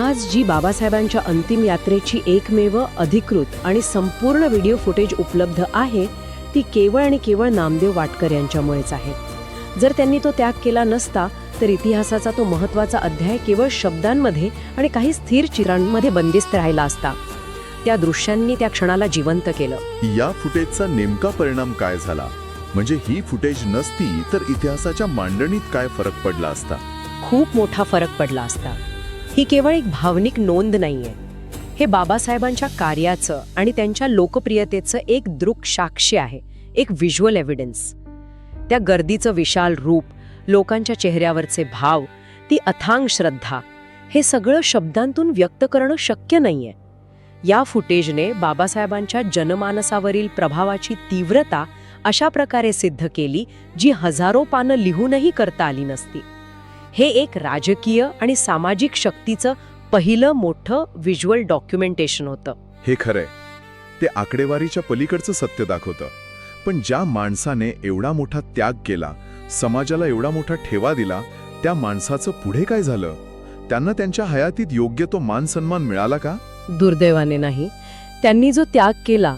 आज जी बाबासाहेबांच्या अंतिम यात्रेची एकमेव अधिकृत आणि संपूर्ण व्हिडिओ फुटेज उपलब्ध आहे ती केवळ आणि केवळ नामदेव वाटकर यांच्यामुळेच आहे. जर त्यांनी तो त्याग केला नसता तर इतिहासाचा तो महत्त्वाचा अध्याय केवळ शब्दांमध्ये आणि काही स्थिर चित्रांमध्ये बंदिस्त राहिला असता. त्या दृश्यांनी त्या क्षणाला जिवंत केलं. या फुटेजचा नेमका परिणाम काय झाला? म्हणजे ही फुटेज नसती तर इतिहासाच्या मांडणीत काय फरक पडला असता? खूप मोठा फरक पडला असता. ही केवळ एक भावनिक नोंद नाहीये. हे बाबासाहेबांच्या कार्याचं आणि त्यांच्या लोकप्रियतेचं एक दृक साक्ष्य आहे, एक व्हिज्युअल एव्हिडन्स. त्या गर्दीचं विशाल रूप, लोकांच्या चेहऱ्यावरचे भाव, ती अथांग श्रद्धा, हे सगळं शब्दांतून व्यक्त करणं शक्य नाहीये. या फुटेजने बाबासाहेबांच्या जनमानसावरील प्रभावाची तीव्रता अशा प्रकारे सिद्ध केली जी हजारो पानं लिहूनही करता आली नसती. हे एक राजकीय आणि सामाजिक शक्तीचं पहिलं मोठं व्हिज्युअल डॉक्युमेंटेशन होतं. हे खरंय, ते आकडेवारीच्या पलीकडचं सत्य दाखवतं. पण ज्या माणसाने एवढा मोठा त्याग केला, समाजाला एवढा मोठा ठेवा दिला, त्या माणसाचं पुढे काय झालं? त्यांना त्यांच्या हयातीत योग्य तो मान सन्मान मिळाला का? दुर्दैवाने नाही. त्यांनी जो त्याग केला